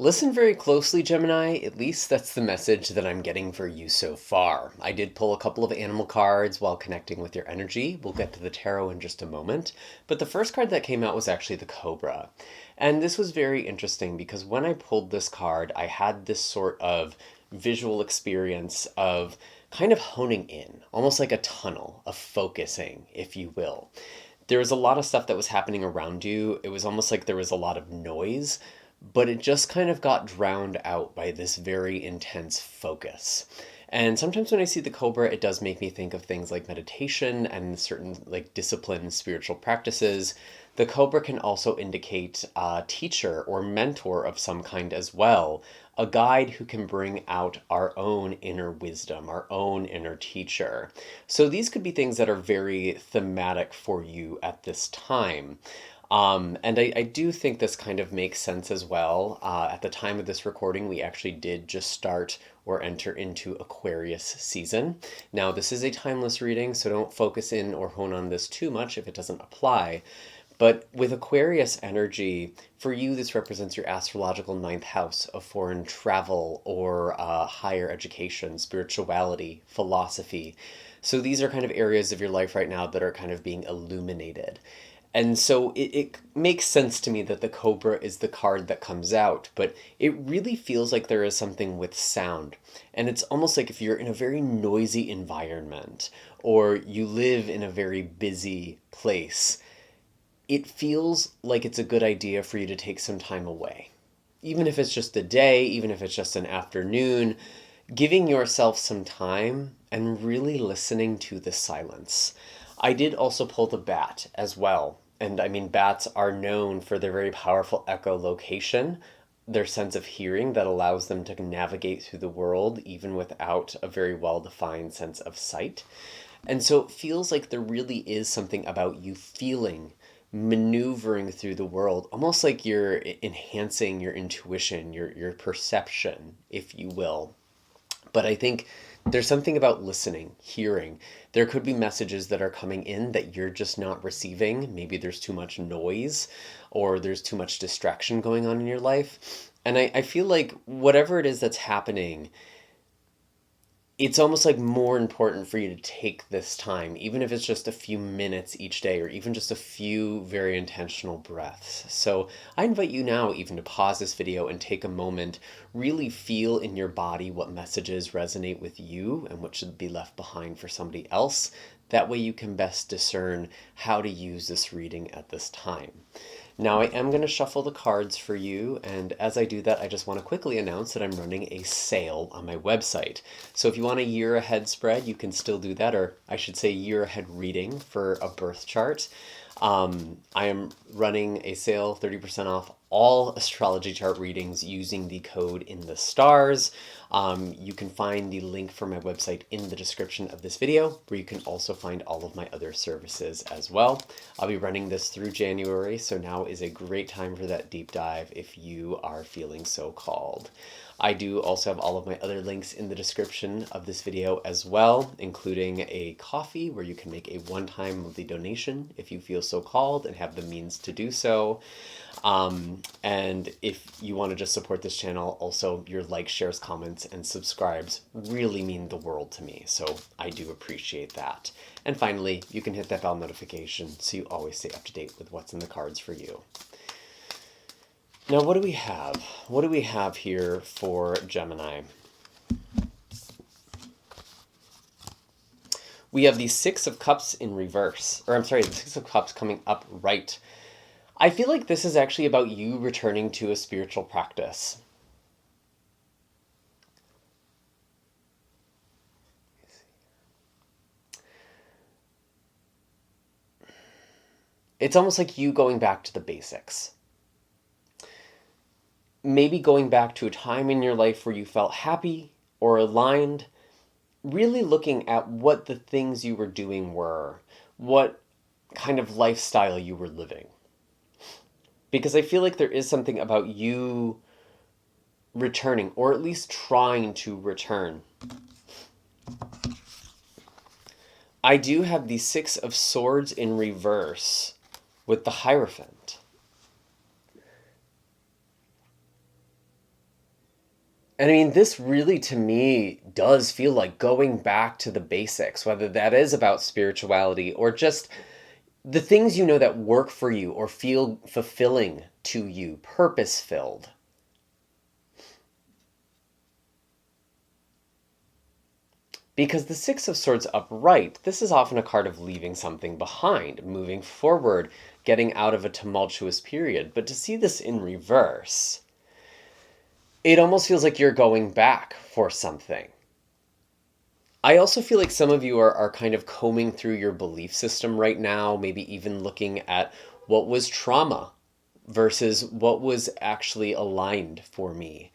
Listen very closely, Gemini. At least that's the message that I'm getting for you so far. I did pull a couple of animal cards while connecting with your energy. We'll get to the tarot in just a moment. But the first card that came out was actually the Cobra. And this was very interesting because when I pulled this card, I had this sort of visual experience of kind of honing in, almost like a tunnel, of focusing, if you will. There was a lot of stuff that was happening around you. It was almost like there was a lot of noise, but it just kind of got drowned out by this very intense focus. And sometimes when I see the Cobra, it does make me think of things like meditation and certain like disciplined spiritual practices. The Cobra can also indicate a teacher or mentor of some kind as well, a guide who can bring out our own inner wisdom, our own inner teacher. So these could be things that are very thematic for you at this time. And I do think this kind of makes sense as well. At the time of this recording, we actually did just start or enter into Aquarius season. Now, this is a timeless reading, so don't focus in or hone on this too much if it doesn't apply. But with Aquarius energy, for you, this represents your astrological ninth house of foreign travel or higher education, spirituality, philosophy. So these are kind of areas of your life right now that are kind of being illuminated. And so it makes sense to me that the Cobra is the card that comes out, but it really feels like there is something with sound. And it's almost like if you're in a very noisy environment or you live in a very busy place, it feels like it's a good idea for you to take some time away. Even if it's just a day, even if it's just an afternoon, giving yourself some time and really listening to the silence. I did also pull the bat as well. And I mean, bats are known for their very powerful echolocation, their sense of hearing that allows them to navigate through the world even without a very well-defined sense of sight. And so it feels like there really is something about you feeling, maneuvering through the world, almost like you're enhancing your intuition, your perception, if you will. But I think there's something about listening, hearing. There could be messages that are coming in that you're just not receiving. Maybe there's too much noise or there's too much distraction going on in your life. And I feel like whatever it is that's happening, it's almost like more important for you to take this time, even if it's just a few minutes each day or even just a few very intentional breaths. So I invite you now even to pause this video and take a moment, really feel in your body what messages resonate with you and what should be left behind for somebody else. That way you can best discern how to use this reading at this time. Now I am going to shuffle the cards for you, and as I do that, I just want to quickly announce that I'm running a sale on my website. So if you want a year ahead spread, you can still do that, or I should say year ahead reading for a birth chart. I am running a sale, 30% off all astrology chart readings using the code in the stars. You can find the link for my website in the description of this video, where you can also find all of my other services as well. I'll be running this through January, so now is a great time for that deep dive if you are feeling so called. I do also have all of my other links in the description of this video as well, including a coffee where you can make a one-time monthly donation if you feel so called and have the means to do so. And if you want to just support this channel, also your likes, shares, comments, and subscribes really mean the world to me. So I do appreciate that. And finally, you can hit that bell notification so you always stay up to date with what's in the cards for you. Now, what do we have? What do we have here for Gemini? We have the Six of Cups in reverse, or I'm sorry, the Six of Cups coming up right. I feel like this is actually about you returning to a spiritual practice. It's almost like you going back to the basics. Maybe going back to a time in your life where you felt happy or aligned, really looking at what the things you were doing were, what kind of lifestyle you were living. Because I feel like there is something about you returning, or at least trying to return. I do have the Six of Swords in reverse with the Hierophant. And I mean, this really to me does feel like going back to the basics, whether that is about spirituality or just the things you know that work for you or feel fulfilling to you, purpose filled. Because the Six of Swords upright, this is often a card of leaving something behind, moving forward, getting out of a tumultuous period. But to see this in reverse, it almost feels like you're going back for something. I also feel like some of you are kind of combing through your belief system right now, maybe even looking at what was trauma versus what was actually aligned for me.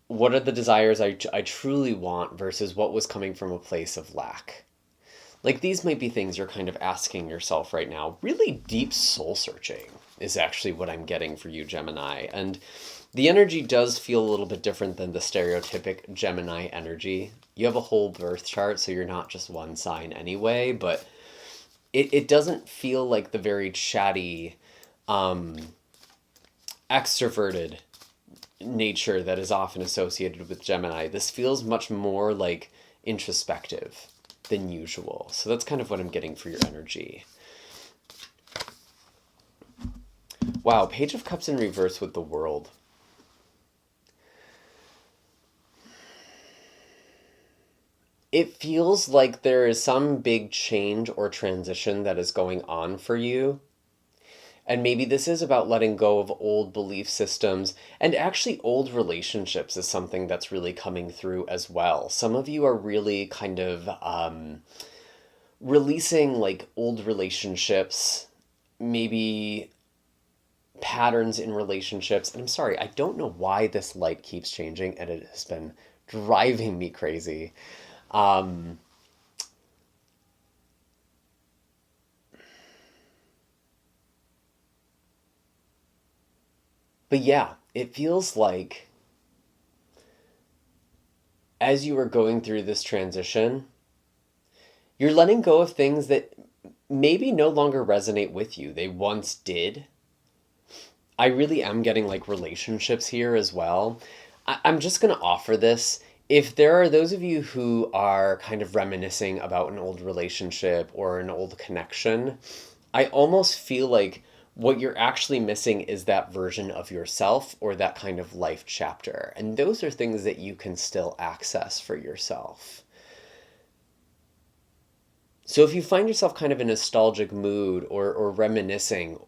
What are the desires I truly want versus what was coming from a place of lack? Like these might be things you're kind of asking yourself right now. Really deep soul searching is actually what I'm getting for you, Gemini. And the energy does feel a little bit different than the stereotypic Gemini energy. You have a whole birth chart, so you're not just one sign anyway, but it doesn't feel like the very chatty, extroverted nature that is often associated with Gemini. This feels much more like introspective than usual. So that's kind of what I'm getting for your energy. Wow, Page of Cups in reverse with the World. It feels like there is some big change or transition that is going on for you. And maybe this is about letting go of old belief systems, and actually old relationships is something that's really coming through as well. Some of you are really kind of releasing like old relationships, maybe patterns in relationships. And I'm sorry, I don't know why this light keeps changing, and it has been driving me crazy. But yeah, it feels like as you are going through this transition, you're letting go of things that maybe no longer resonate with you. They once did. I really am getting like relationships here as well. I'm just going to offer this. If there are those of you who are kind of reminiscing about an old relationship or an old connection, I almost feel like what you're actually missing is that version of yourself or that kind of life chapter. And those are things that you can still access for yourself. So if you find yourself kind of in a nostalgic mood or reminiscing,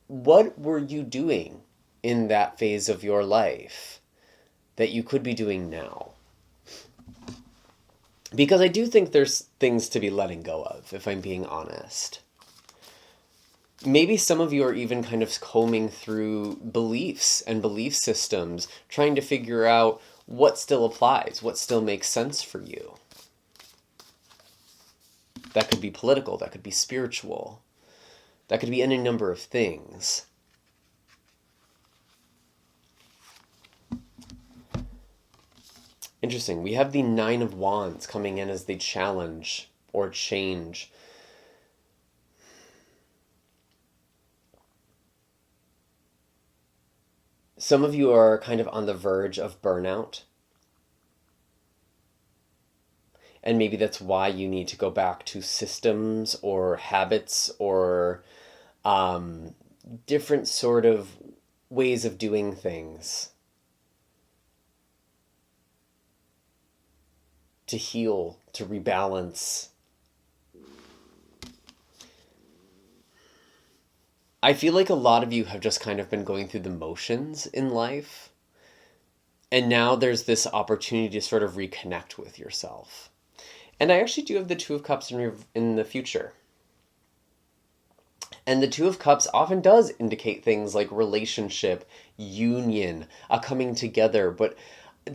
what were you doing in that phase of your life that you could be doing now? Because I do think there's things to be letting go of, if I'm being honest. Maybe some of you are even kind of combing through beliefs and belief systems, trying to figure out what still applies, what still makes sense for you. That could be political, that could be spiritual, that could be any number of things. Interesting. We have the Nine of Wands coming in as the challenge or change. Some of you are kind of on the verge of burnout. And maybe that's why you need to go back to systems or habits or different sort of ways of doing things to heal, to rebalance. I feel like a lot of you have just kind of been going through the motions in life. And now there's this opportunity to sort of reconnect with yourself. And I actually do have the Two of Cups in the future. And the Two of Cups often does indicate things like relationship, union, a coming together. But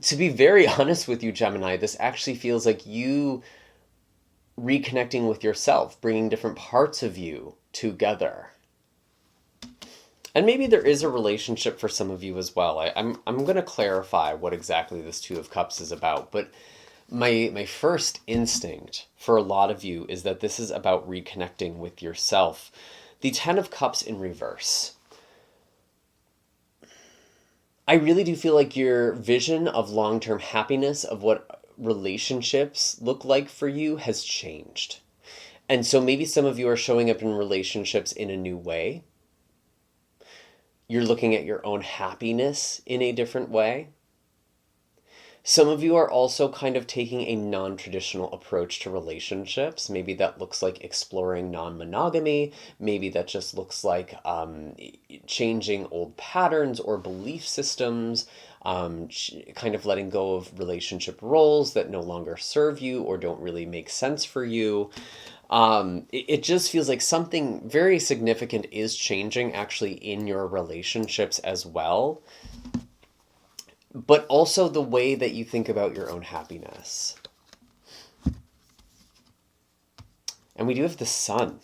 to be very honest with you, Gemini, this actually feels like you reconnecting with yourself, bringing different parts of you together. And maybe there is a relationship for some of you as well. I'm going to clarify what exactly this Two of Cups is about. But my first instinct for a lot of you is that this is about reconnecting with yourself. The Ten of Cups in reverse. I really do feel like your vision of long-term happiness, of what relationships look like for you, has changed. And so maybe some of you are showing up in relationships in a new way. You're looking at your own happiness in a different way. Some of you are also kind of taking a non-traditional approach to relationships. Maybe that looks like exploring non-monogamy. Maybe that just looks like changing old patterns or belief systems, kind of letting go of relationship roles that no longer serve you or don't really make sense for you. It just feels like something very significant is changing actually in your relationships as well, but also the way that you think about your own happiness. And we do have the Sun.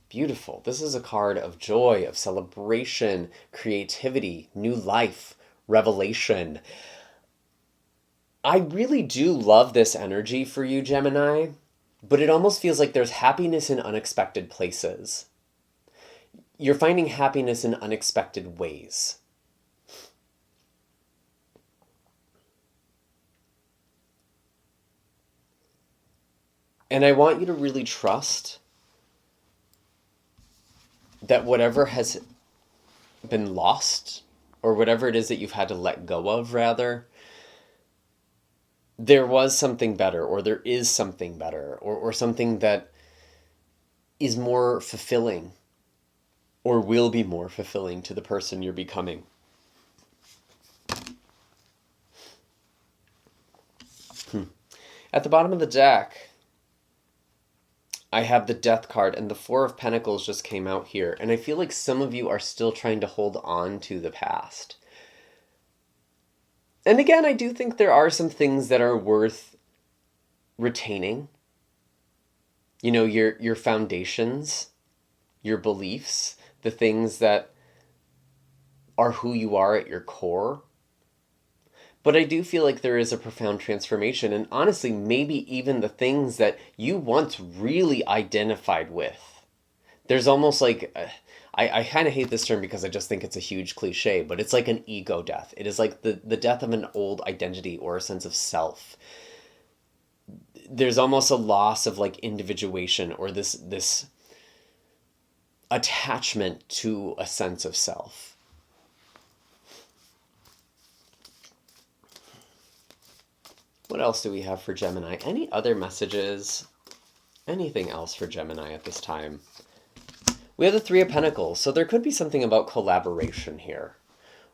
Beautiful. This is a card of joy, of celebration, creativity, new life, revelation. I really do love this energy for you, Gemini, but it almost feels like there's happiness in unexpected places. You're finding happiness in unexpected ways. And I want you to really trust that whatever has been lost, or whatever it is that you've had to let go of, rather, there was something better, or there is something better, or something that is more fulfilling, or will be more fulfilling to the person you're becoming. At the bottom of the deck, I have the Death card, and the Four of Pentacles just came out here. And I feel like some of you are still trying to hold on to the past. And again, I do think there are some things that are worth retaining. You know, your foundations, your beliefs, the things that are who you are at your core. But I do feel like there is a profound transformation, and honestly, maybe even the things that you once really identified with. There's almost like, I kind of hate this term because I just think it's a huge cliche, but it's like an ego death. It is like the death of an old identity or a sense of self. There's almost a loss of like individuation, or this attachment to a sense of self. What else do we have for Gemini? Any other messages? Anything else for Gemini at this time? We have the Three of Pentacles, so there could be something about collaboration here,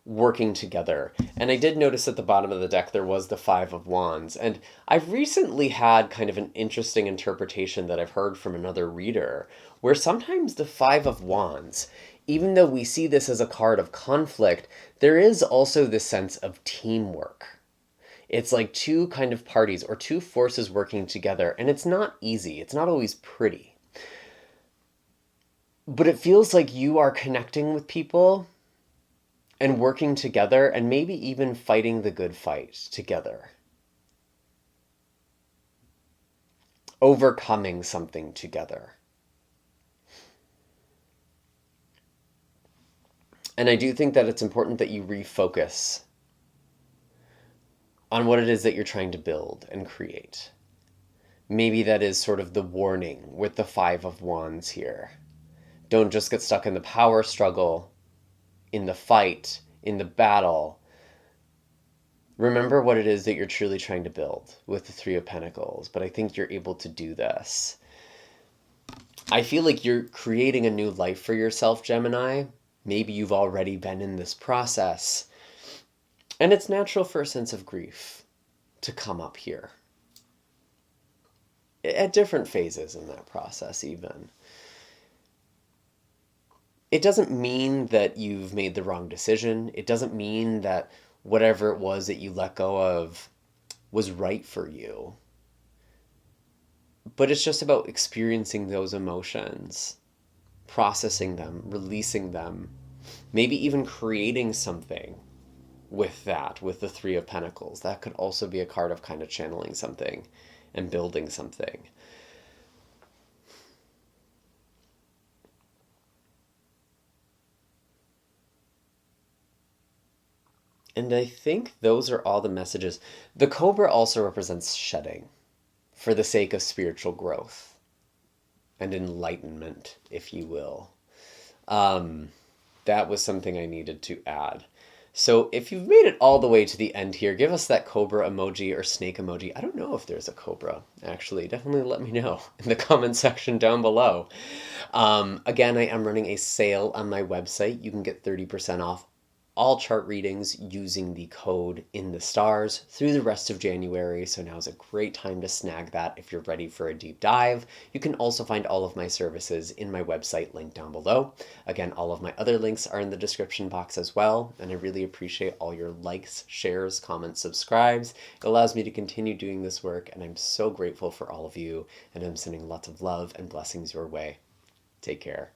working together. And I did notice at the bottom of the deck there was the Five of Wands. And I've recently had kind of an interesting interpretation that I've heard from another reader, where sometimes the Five of Wands, even though we see this as a card of conflict, there is also this sense of teamwork. It's like two kind of parties or two forces working together, and it's not easy. It's not always pretty. But it feels like you are connecting with people and working together, and maybe even fighting the good fight together. Overcoming something together. And I do think that it's important that you refocus on what it is that you're trying to build and create. Maybe that is sort of the warning with the Five of Wands here. Don't just get stuck in the power struggle, in the fight, in the battle. Remember what it is that you're truly trying to build with the Three of Pentacles, but I think you're able to do this. I feel like you're creating a new life for yourself, Gemini. Maybe you've already been in this process. And it's natural for a sense of grief to come up here. At different phases in that process, even. It doesn't mean that you've made the wrong decision. It doesn't mean that whatever it was that you let go of was right for you. But it's just about experiencing those emotions, processing them, releasing them, maybe even creating something with that, with the Three of Pentacles. That could also be a card of kind of channeling something and building something. And I think those are all the messages. The cobra also represents shedding for the sake of spiritual growth and enlightenment, if you will. That was something I needed to add. So if you've made it all the way to the end here, give us that cobra emoji or snake emoji. I don't know if there's a cobra, actually. Definitely let me know in the comment section down below. Again, I am running a sale on my website. You can get 30% off all chart readings using the code in the stars through the rest of January. So now is a great time to snag that if you're ready for a deep dive. You can also find all of my services in my website linked down below. Again, all of my other links are in the description box as well. And I really appreciate all your likes, shares, comments, subscribes. It allows me to continue doing this work, and I'm so grateful for all of you. And I'm sending lots of love and blessings your way. Take care.